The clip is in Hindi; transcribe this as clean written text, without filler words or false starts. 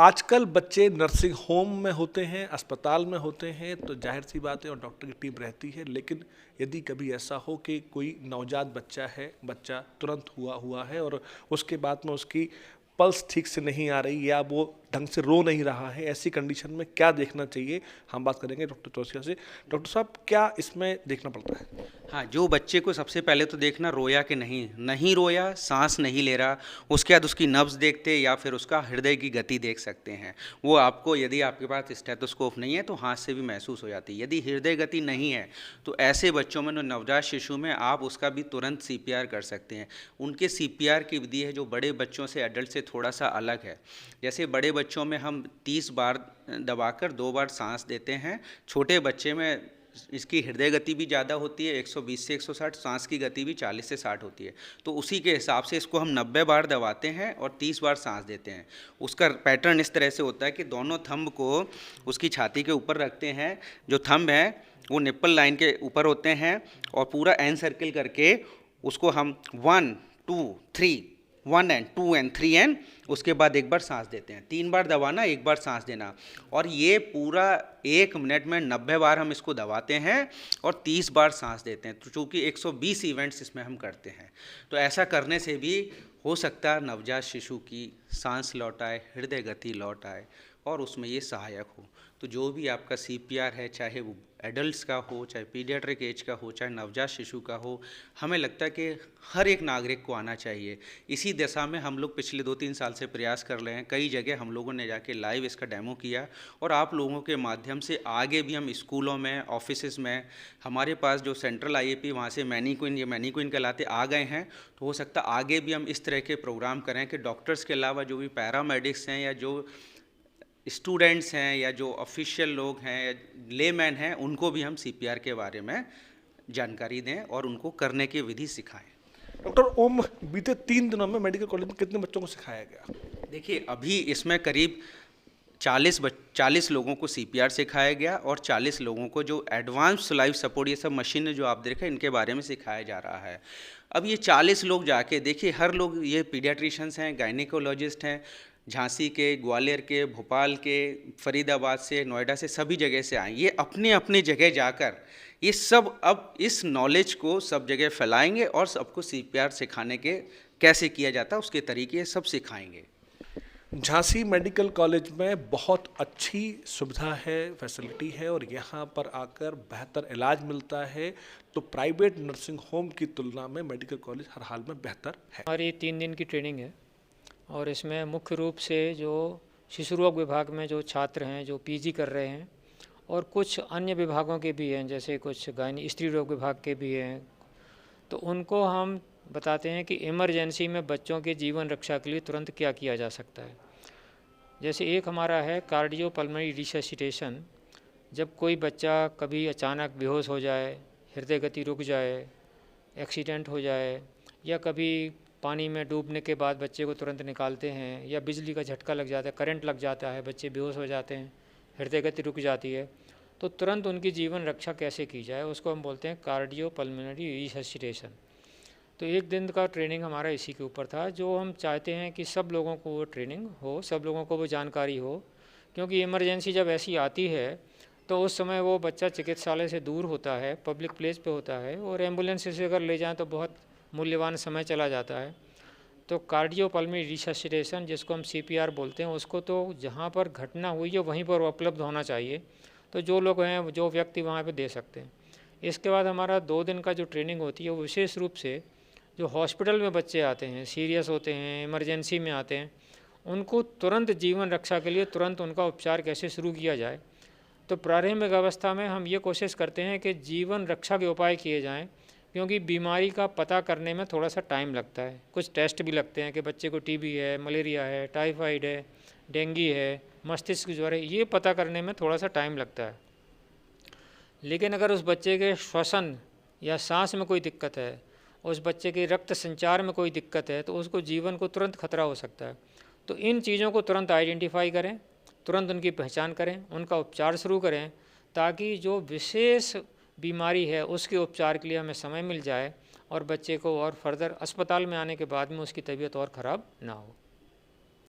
आजकल बच्चे नर्सिंग होम में होते हैं, अस्पताल में होते हैं, तो जाहिर सी बात है और डॉक्टर की टीम रहती है। लेकिन यदि कभी ऐसा हो कि कोई नवजात बच्चा है, बच्चा तुरंत हुआ हुआ है और उसके बाद में उसकी पल्स ठीक से नहीं आ रही या वो ढंग से रो नहीं रहा है, ऐसी कंडीशन में क्या देखना चाहिए, हम बात करेंगे डॉक्टर चौरसिया से। डॉक्टर साहब, क्या इसमें देखना पड़ता है? हाँ, जो बच्चे को सबसे पहले तो देखना रोया कि नहीं, नहीं रोया, सांस नहीं ले रहा, उसके बाद उसकी नब्ज़ देखते या फिर उसका हृदय की गति देख सकते हैं। वो आपको, यदि आपके पास स्टेथोस्कोप नहीं है तो हाथ से भी महसूस हो जाती है। यदि हृदय गति नहीं है तो ऐसे बच्चों में, नवजात शिशु में, आप उसका भी तुरंत सीपीआर कर सकते हैं। उनके सीपीआर की विधि है जो बड़े बच्चों से, एडल्ट से थोड़ा सा अलग है। जैसे बड़े बच्चों में हम 30 बार दबाकर 2 बार सांस देते हैं, छोटे बच्चे में इसकी हृदय गति भी ज़्यादा होती है, 120 से 160, सांस की गति भी 40 से 60 होती है। तो उसी के हिसाब से इसको हम 90 बार दबाते हैं और 30 बार सांस देते हैं। उसका पैटर्न इस तरह से होता है कि दोनों थंब को उसकी छाती के ऊपर रखते हैं। जो थंब है वो निप्पल लाइन के ऊपर होते हैं और पूरा एन सर्किल करके उसको हम 1 2 3 1 एंड 2 एंड 3 एंड उसके बाद एक बार सांस देते हैं। 3 बार दबाना, एक बार सांस देना, और ये पूरा 1 मिनट में 90 बार हम इसको दबाते हैं और 30 बार सांस देते हैं। तो चूँकि 120 इवेंट्स इसमें हम करते हैं, तो ऐसा करने से भी हो सकता है नवजात शिशु की सांस लौट आए, हृदय गति लौट आए और उसमें ये सहायक हो। तो जो भी आपका सीपीआर है, चाहे वो एडल्ट्स का हो, चाहे पीडियाट्रिक एज का हो, चाहे नवजात शिशु का हो, हमें लगता है कि हर एक नागरिक को आना चाहिए। इसी दिशा में हम लोग पिछले 2-3 साल से प्रयास कर रहे हैं। कई जगह हम लोगों ने जाके लाइव इसका डेमो किया और आप लोगों के माध्यम से आगे भी हम स्कूलों में, ऑफिसेज में, हमारे पास जो सेंट्रल आईएपी वहाँ से मैनीक्विन, ये मैनीक्विन कहलाते आ गए हैं, तो हो सकता है आगे भी हम इस तरह के प्रोग्राम करें कि डॉक्टर्स के अलावा जो भी पैरामेडिक्स हैं या जो स्टूडेंट्स हैं या जो ऑफिशियल लोग हैं, लेमैन हैं, उनको भी हम सीपीआर के बारे में जानकारी दें और उनको करने की विधि सिखाएं। डॉक्टर ओम, बीते 3 दिनों में मेडिकल कॉलेज में कितने बच्चों को सिखाया गया? देखिए, अभी इसमें करीब 40 लोगों को सीपीआर सिखाया गया और 40 लोगों को जो एडवांस लाइफ सपोर्ट, ये सब मशीनें जो आप देखें, इनके बारे में सिखाया जा रहा है। अब ये 40 लोग जाके देखिए, हर लोग ये पीडियाट्रिशियंस हैं, गायनिकोलॉजिस्ट हैं, झांसी के, ग्वालियर के, भोपाल के, फरीदाबाद से, नोएडा से, सभी जगह से आए। ये अपने अपने जगह जाकर ये सब अब इस नॉलेज को सब जगह फैलाएंगे और सबको सीपीआर सिखाने के कैसे किया जाता है उसके तरीके सब सिखाएंगे। झांसी मेडिकल कॉलेज में बहुत अच्छी सुविधा है, फैसिलिटी है और यहाँ पर आकर बेहतर इलाज मिलता है। तो प्राइवेट नर्सिंग होम की तुलना में मेडिकल कॉलेज हर हाल में बेहतर है। हमारी 3 दिन की ट्रेनिंग है और इसमें मुख्य रूप से जो शिशु रोग विभाग में जो छात्र हैं, जो पीजी कर रहे हैं, और कुछ अन्य विभागों के भी हैं, जैसे कुछ गायनी स्त्री रोग विभाग के भी हैं, तो उनको हम बताते हैं कि इमरजेंसी में बच्चों के जीवन रक्षा के लिए तुरंत क्या किया जा सकता है। जैसे एक हमारा है कार्डियोपल्मोनरी रिससिटेशन। जब कोई बच्चा कभी अचानक बेहोश हो जाए, हृदय गति रुक जाए, एक्सीडेंट हो जाए, या कभी पानी में डूबने के बाद बच्चे को तुरंत निकालते हैं, या बिजली का झटका लग जाता है, करंट लग जाता है, बच्चे बेहोश हो जाते हैं, हृदय गति रुक जाती है, तो तुरंत उनकी जीवन रक्षा कैसे की जाए, उसको हम बोलते हैं कार्डियोपल्मोनरी रिससिटेशन। तो 1 दिन का ट्रेनिंग हमारा इसी के ऊपर था, जो हम चाहते हैं कि सब लोगों को वो ट्रेनिंग हो, सब लोगों को वो जानकारी हो, क्योंकि इमरजेंसी जब ऐसी आती है तो उस समय वो बच्चा चिकित्सालय से दूर होता है, पब्लिक प्लेस पे होता है, और एम्बुलेंस से अगर ले जाएं तो बहुत मूल्यवान समय चला जाता है। तो कार्डियोपल्मोनरी रिससिटेशन, जिसको हम सीपीआर बोलते हैं, उसको तो जहाँ पर घटना हुई है वहीं पर उपलब्ध होना चाहिए। तो जो लोग हैं, जो व्यक्ति वहाँ पे दे सकते हैं। इसके बाद हमारा 2 दिन का जो ट्रेनिंग होती है वो विशेष रूप से जो हॉस्पिटल में बच्चे आते हैं, सीरियस होते हैं, इमरजेंसी में आते हैं, उनको तुरंत जीवन रक्षा के लिए तुरंत उनका उपचार कैसे शुरू किया जाए। तो प्रारंभिक अवस्था में हम ये कोशिश करते हैं कि जीवन रक्षा के उपाय किए जाएं, क्योंकि बीमारी का पता करने में थोड़ा सा टाइम लगता है। कुछ टेस्ट भी लगते हैं कि बच्चे को टीबी है, मलेरिया है, टाइफाइड है, डेंगू है, मस्तिष्क ज्वर है, ये पता करने में थोड़ा सा टाइम लगता है। लेकिन अगर उस बच्चे के श्वसन या सांस में कोई दिक्कत है, उस बच्चे के रक्त संचार में कोई दिक्कत है, तो उसको जीवन को तुरंत खतरा हो सकता है। तो इन चीज़ों को तुरंत आइडेंटिफाई करें, तुरंत उनकी पहचान करें, उनका उपचार शुरू करें, ताकि जो विशेष बीमारी है उसके उपचार के लिए हमें समय मिल जाए और बच्चे को और फर्दर अस्पताल में आने के बाद में उसकी तबीयत और ख़राब ना हो।